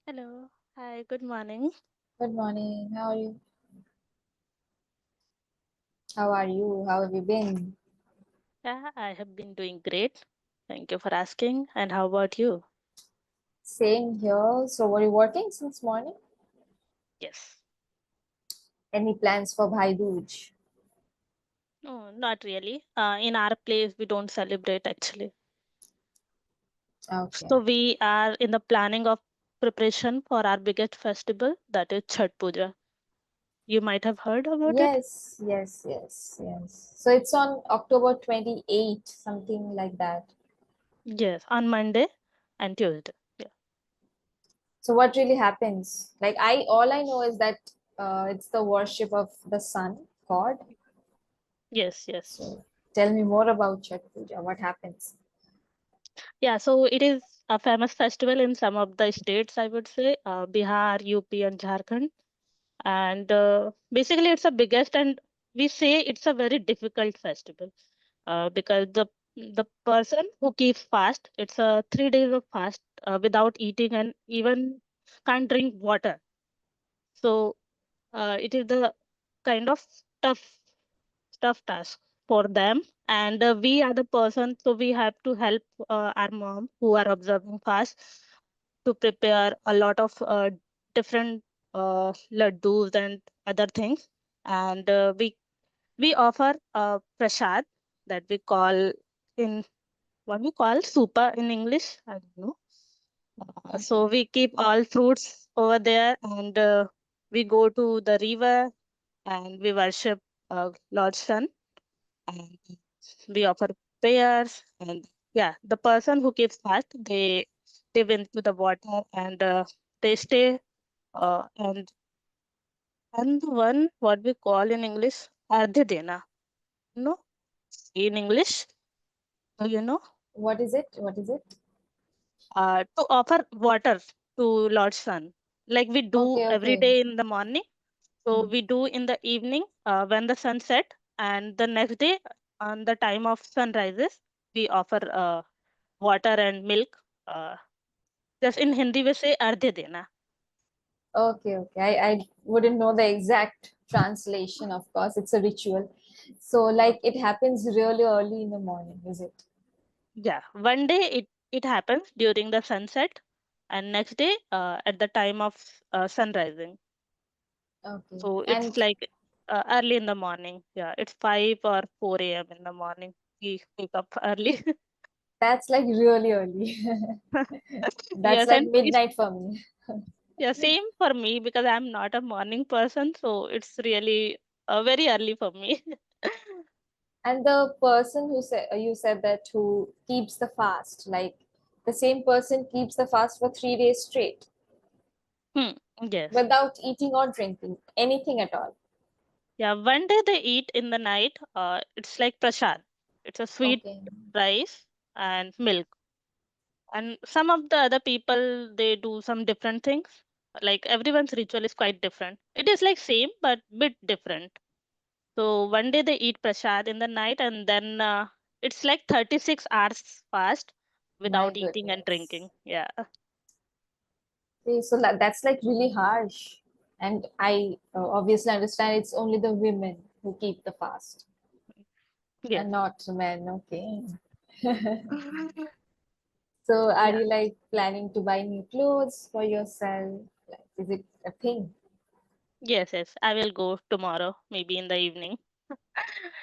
Hello. Hi, good morning. Good morning. How are you? How are you? How have you been? Yeah, I have been doing great. Thank you for asking. And how about you? Same here. So, were you working since morning? Yes. Any plans for Bhai Dooj? No, not really. In our place, we don't celebrate actually. Okay. So we are in the planning of preparation for our biggest festival, that is Chhath Puja. You might have heard about it. Yes. So, it's on October 28th, something like that. Yes, on Monday and Tuesday. Yeah. So, what really happens? All I know is that it's the worship of the sun, God. Yes, yes. So, tell me more about Chhat Puja. What happens? Yeah, so it is a famous festival in some of the states, I would say, Bihar, UP, and Jharkhand. And basically it's the biggest, and we say it's a very difficult festival because the person who keeps fast, it's a 3 days of fast without eating and even can't drink water. So it is the kind of tough tough task for them, and we are the person, so we have to help our mom who are observing fast to prepare a lot of different laddus and other things. And we offer prasad, that we call in what we call super in English, I don't know. So Okay. we keep all fruits over there, and we go to the river and we worship Lord Sun, and we offer prayers. And yeah, the person who keeps fast, they dip into the water, and they stay and the one what we call in English ardhe dena, no, in English, do you know? What is it? What is it? To offer water to Lord Sun, like we do Okay, every okay. day in the morning. So Mhm. we do in the evening when the sun set, and the next day on the time of sunrises, we offer water and milk. Uh, just in Hindi we say ardhe dena. Okay. I wouldn't know the exact translation, of course. It's a ritual. So, it happens really early in the morning, is it? Yeah, one day it happens during the sunset, and next day at the time of sunrising. Okay. So it's And like early in the morning. Yeah, it's 5 or 4 a.m. in the morning. We wake up early. that's like really early. That's Yes, like and it's, midnight for me. yeah, same for me because I'm not a morning person, so it's really very early for me. And the person who said you said that who keeps the fast, like the same person keeps the fast for 3 days straight Hmm, yes. without eating or drinking anything at all. Yeah, one day they eat in the night. It's like prasad. It's a sweet Okay. rice and milk. And some of the other people, they do some different things. Like everyone's ritual is quite different. It is like same but bit different. So one day they eat prasad in the night, and then it's like 36 hours fast My without eating and goodness. drinking. Yeah. Okay, so that's like really harsh. And I obviously understand it's only the women who keep the fast Yes. and not men. Okay. So are Yeah. you like planning to buy new clothes for yourself? Like, is it a thing? Yes. I will go tomorrow, maybe in the evening.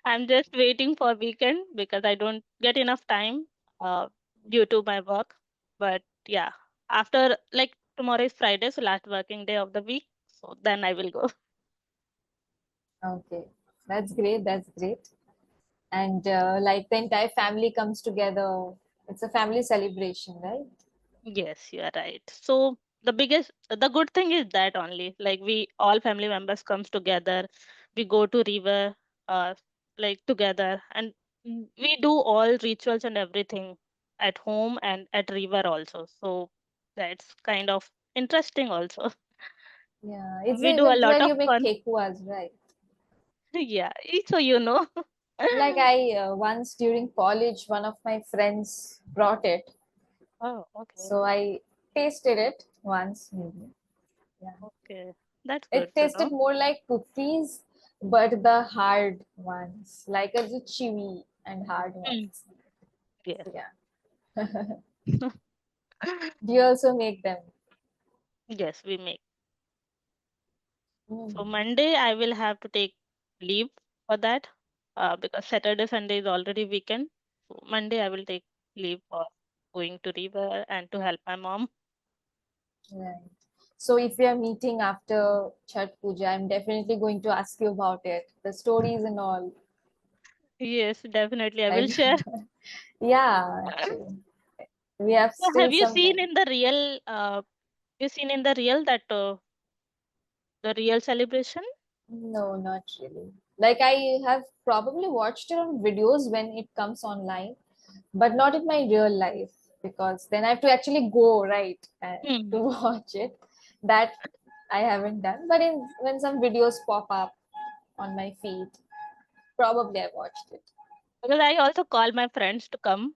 I'm just waiting for weekend because I don't get enough time uh, due to my work. But yeah, after like tomorrow is Friday, so last working day of the week. So then I will go. Okay. That's great. That's great. And like the entire family comes together. It's a family celebration, right? Yes, you are right. So the good thing is that only like we all family members comes together, we go to river, uh, like together, and we do all rituals and everything at home and at river also. So that's kind of interesting also. Yeah. It's the We do a event lot where of you make fun. kekuas, right? Yeah, so you know. Like I once during college, one of my friends brought it. Oh, okay. So I tasted it. once maybe. Yeah. Okay, that's good It to tasted know. more like cookies, but the hard ones, like a chewy and hard Mm, ones. yes. So, yeah. Do you also make them? Yes, we make. Mm, So Monday I will have to take leave for that because Saturday, Sunday is already weekend. So Monday I will take leave for going to river and to help my mom. right. So if we are meeting after Chhath Puja, I'm definitely going to ask you about it, the stories and all. Yes, definitely I will Like, share. yeah, actually, we have So still have you some seen time. in the real you seen in the real that the real celebration? No, not really. Like I have probably watched it on videos when it comes online, but not in my real life because then I have to actually go right to Hmm. watch it. That I haven't done. But in when some videos pop up on my feed, probably I watched it. Because I also call my friends to come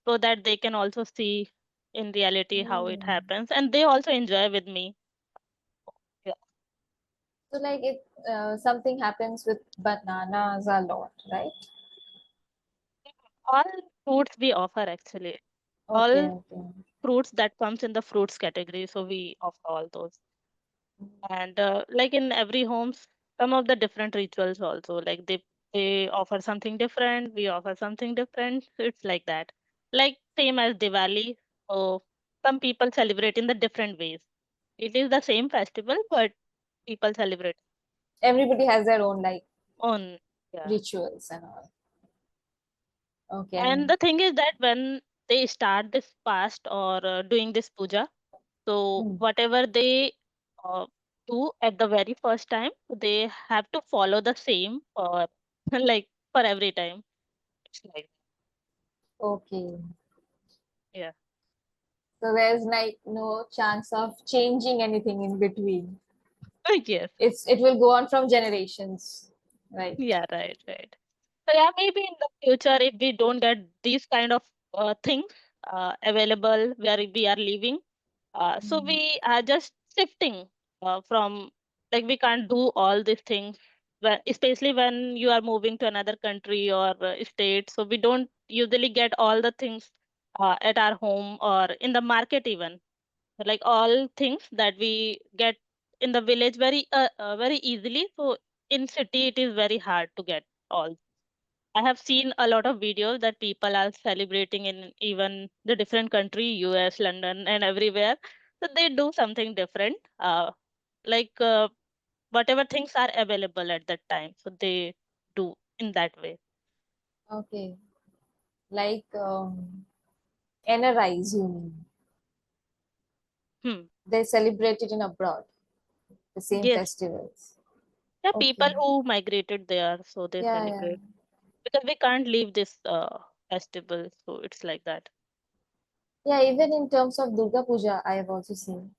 so that they can also see in reality how it Hmm. happens and they also enjoy with me. Yeah. So like it something happens with bananas a lot, right? All fruits we offer actually. Okay, All okay. fruits that comes in the fruits category, so we offer all those. And like in every homes, some of the different rituals also, like they offer something different, we offer something different. So it's like that. Like same as Diwali. So some people celebrate in the different ways. It is the same festival, but people celebrate Everybody has their own like on. Yeah. rituals and all. Okay, And and the thing is that when they start this fast or doing this puja, so hmm, whatever they uh, do at the very first time, they have to follow the same for like for every time. It's like okay. yeah. So there's like no chance of changing anything in between. Yes. It will go on from generations, right? Yeah, right, right. So yeah, maybe in the future, if we don't get these kind of things available where we are living, so Mm. we are just shifting from like we can't do all these things, especially when you are moving to another country or state. So we don't usually get all the things at our home or in the market even. Like all things that we get in the village very easily. So in city it is very hard to get all. I have seen a lot of videos that people are celebrating in even the different country, US, London, and everywhere. So they do something different, like whatever things are available at that time. So they do in that way. Okay, like NRIs, you mean? Hmm. They celebrate it in abroad, the same Yes. festivals. Yeah, people Okay, who migrated there, so they yeah, yeah, celebrate because we can't leave this festival. So it's like that. yeah. Even in terms of Durga Puja, I have also seen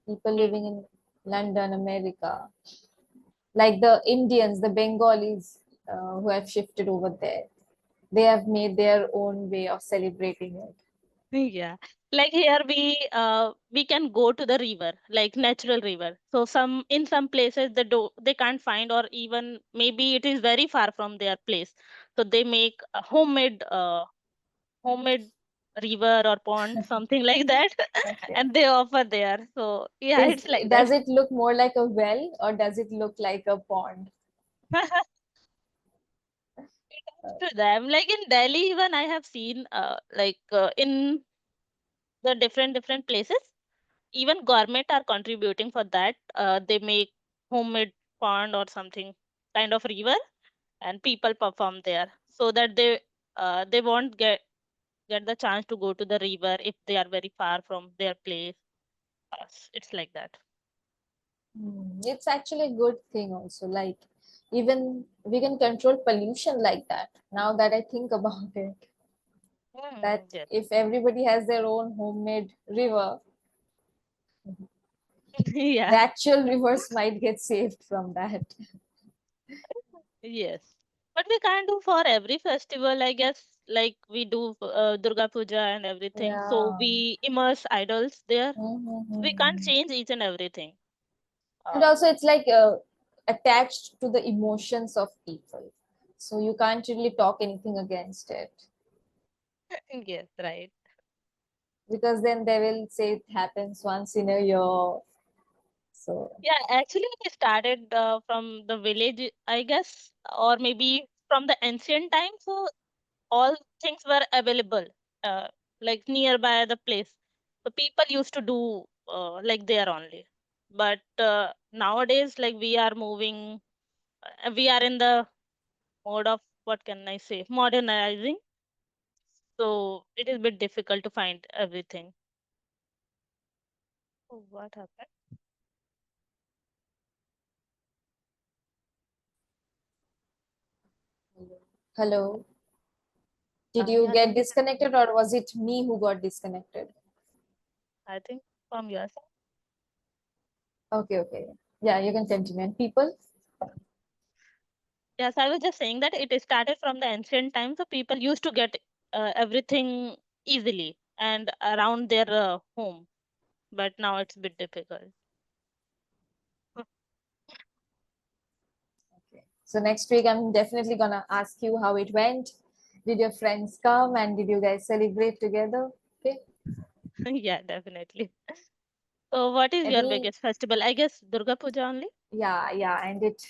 people Hmm. living in London, America, like the Indians, the Bengalis who have shifted over there. They have made their own way of celebrating it. Yeah, like here we can go to the river, like natural river. So some in some places they can't find or even maybe it is very far from their place. So they make a homemade river or pond, something like that, Okay. and they offer there. So yeah, Is it's like that. does it look more like a well or does it look like a pond? To them, like in Delhi, even I have seen like in the different places even government are contributing for that they make homemade pond or something kind of river and people perform there so that they won't get the chance to go to the river if they are very far from their place. It's like that. It's actually a good thing also. Like even we can control pollution like that. Now that I think about it, that Yes. if everybody has their own homemade river, the Yeah. actual rivers might get saved from that. Yes, but we can't do for every festival, I guess. like we do Durga Puja and everything. So Yeah. we immerse idols there. We can't Mm-hmm. change each and everything. And Uh, also, it's like attached to the emotions of people. So you can't really talk anything against it yes, right. because then they will say it happens once in a year. So, Yeah, actually, it started from the village, I guess, or maybe from the ancient times. So all things were available, uh, like nearby the place. So people used to do like there only. But nowadays, like we are moving, we are in the mode of what can I say, modernizing. So it is a bit difficult to find everything. Oh, what happened? hello. Did you Yeah, get can you hear me? disconnected or was it me who got disconnected? I think from your side. Okay, okay. Yeah, you can continue. And people? Yes, I was just saying that it started from the ancient times. So people used to get everything easily and around their home. But now it's a bit difficult. Okay. So next week, I'm definitely gonna ask you how it went. Did your friends come and did you guys celebrate together? Okay. Yeah, definitely. So, what is your Any, biggest festival? I guess Durga Puja only. yeah, yeah. And it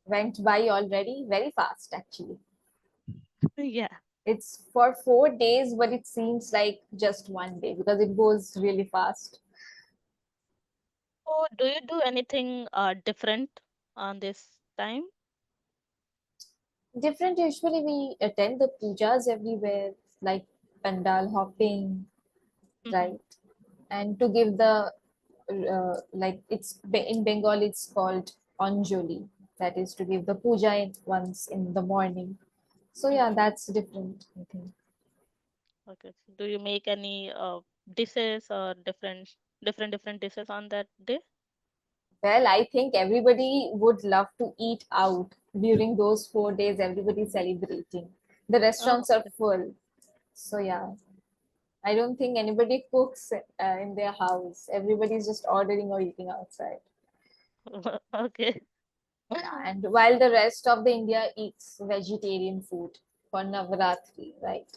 went by already very fast, actually. Yeah. It's for 4 days, but it seems like just one day because it goes really fast. So, do you do anything different on this time? Different, usually we attend the pujas everywhere, like pandal hopping, Hmm. right? And to give the like in Bengal it's called Anjali, that is to give the puja once in the morning. So yeah, Hmm. that's different, I think. Okay. So do you make any dishes or different dishes on that day? Well, I think everybody would love to eat out during those 4 days. Everybody's celebrating. The Oh, restaurants are full. So yeah, I don't think anybody cooks in their house. Everybody's just ordering or eating outside. okay. Yeah, and while the rest of the India eats vegetarian food for Navaratri, right?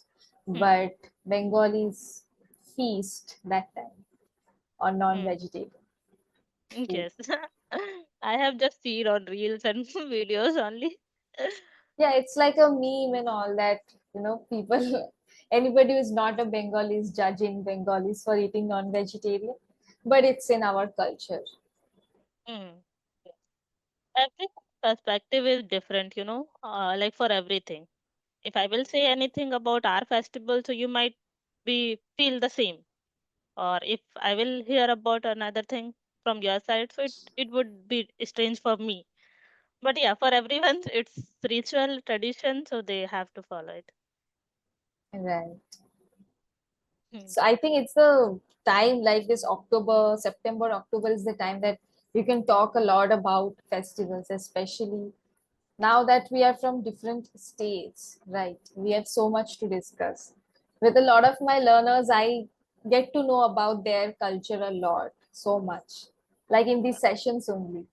Hmm. But Bengalis feast that time on Hmm. non-vegetarian food. Yes. I have just seen on reels and videos only. Yeah, it's like a meme and all that, people, anybody who's not a Bengali is judging Bengalis for eating non-vegetarian, but it's in our culture. Hmm. Yes. Every perspective is different, like for everything. If I will say anything about our festival, so you might be feel the same. Or if I will hear about another thing from your side, so it would be strange for me. But yeah, for everyone, it's ritual tradition, so they have to follow it. Right. Hmm. So I think it's the time like this October, September, October is the time that you can talk a lot about festivals, especially now that we are from different states, right? We have so much to discuss. With a lot of my learners, I get to know about their culture a lot, so much, like in these sessions only.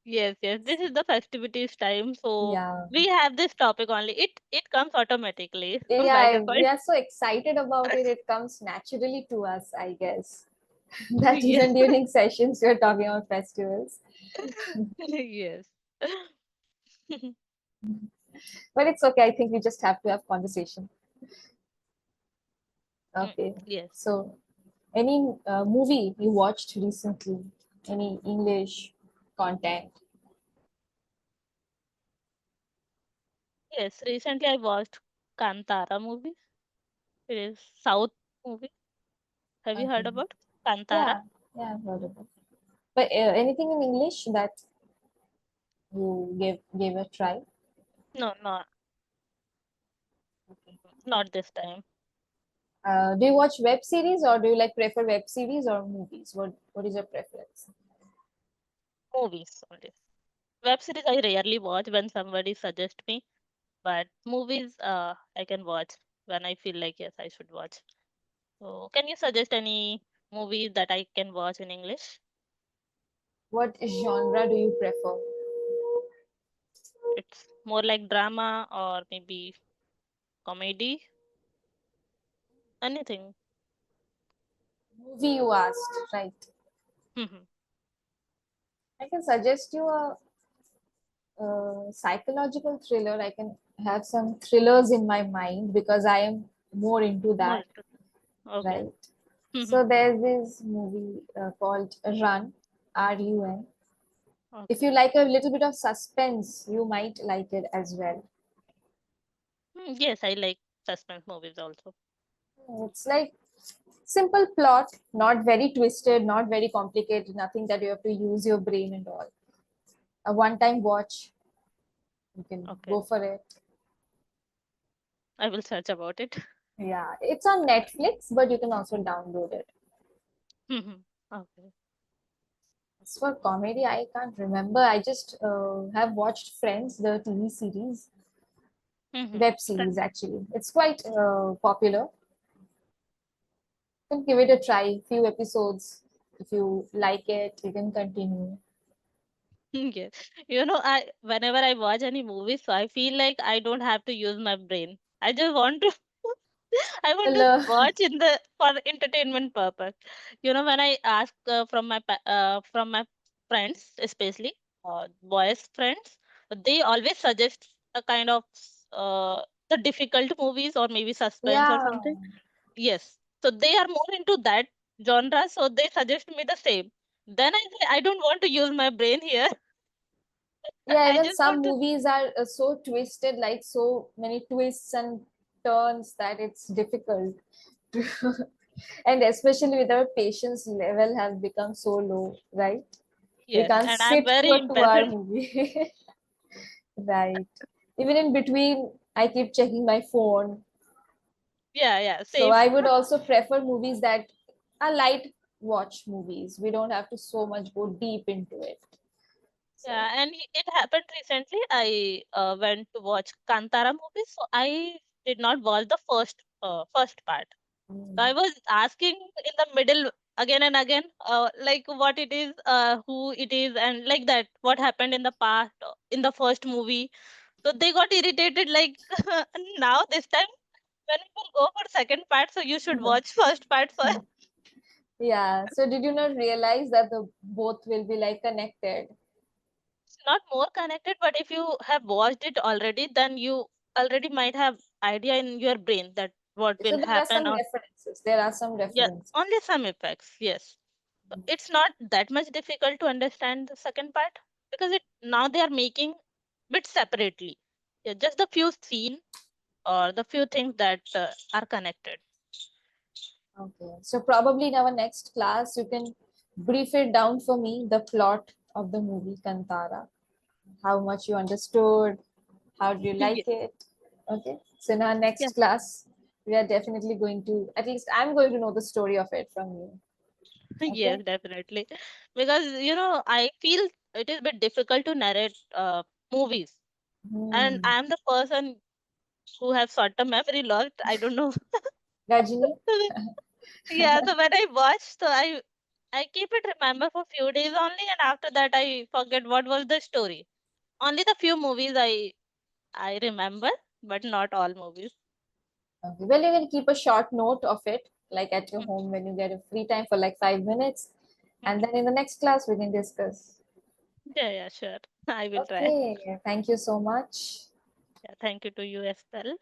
Yes, yes. This is the festivities time, so Yeah. we have this topic only. It comes automatically by Yeah, we default. are so excited about it. It comes naturally to us, I guess. That Yes. even during sessions, we're talking about festivals. Yes. But it's okay. I think we just have to have conversation. Mm, Okay. yes. So, any movie you watched recently? Any English content? Yes. Recently I watched Kantara movie. It is South movie. Have you heard Okay. about Kantara? Yeah, yeah, I've heard of it. But anything in English that you gave a try? No, no, Okay. not this time. Do you watch web series or do you like prefer web series or movies? What is your preference? Movies only. Web series I rarely watch when somebody suggests me. But movies, I can watch when I feel like yes, I should watch. So, can you suggest any movies that I can watch in English? What genre do you prefer? It's more like drama or maybe comedy, anything. Movie you asked, right? Mhm. I can suggest you a psychological thriller. I can have some thrillers in my mind because I am more into More that, into okay. right? Mhm. So there's this movie called Run, RUN. If you Okay. like a little bit of suspense, you might like it as well. Yes, I like suspense movies also. It's like simple plot, not very twisted, not very complicated, nothing that you have to use your brain and all. A one-time watch, you can Okay. go for it. I will search about it. Yeah, it's on Netflix, but you can also download it. Mhm. Okay. As for comedy, I can't remember. I just have watched Friends, the TV series, Mhm. web series actually. It's quite popular. You can give it a try, few episodes. If you like it, you can continue. Yes. I whenever I watch any movie, so I feel like I don't have to use my brain. I just want to I want Well, to watch in the for entertainment purpose. When I ask from my friends, especially boys friends, they always suggest a kind of the difficult movies or maybe suspense or yeah, something. Yes. So they are more into that genre, so they suggest me the same. Then I say I don't want to use my brain here. yeah. I Even just some want to. movies are so twisted, like so many twists and turns that it's difficult. To and especially with our patience level have become so low, right? We Yes, can't and I'm sit through very a 2 hour impatient. movie. Right. Even in between, I keep checking my phone. Yeah, yeah, So same. I would also prefer movies that are light watch movies. We don't have to so much go deep into it. So Yeah, and it happened recently. I went to watch Kantara movie, so I did not watch the first part. So I mm, was asking in the middle again and again, like what it is, who it is, and like that, what happened in the past in the first movie. So they got irritated, like now this time when we will go for second part, so you should watch first part first. yeah. So did you not realize that the both will be like connected? It's not more connected, but if you have watched it already, then you already might have idea in your brain that what So will there are happen, some or references. There are some yeah, references. only some effects. Yes, so it's not that much difficult to understand the second part because it now they are making bit separately. Yeah, just the few scene or the few things that are connected. Okay. So probably in our next class, you can brief it down for me, the plot of the movie Kantara, how much you understood, how do you like Yes. it. Okay. So in our Yeah. next class, we are definitely going to, at least I'm going to know the story of it from you. Okay. Yes, definitely. Because I feel it is a bit difficult to narrate movies, and Hmm. I'm the person who have short-term memory loss. I don't know. Rajini? Yeah, so when I watch, so I keep it remember for few days only, and after that I forget what was the story. Only the few movies I remember, but not all movies. Okay. Well, you can keep a short note of it, like at your Mhm, home when you get a free time for like 5 minutes. And mhm. then in the next class, we can discuss. Yeah, yeah, sure. I will try. Okay. Thank you so much. Yeah, thank you to you as well.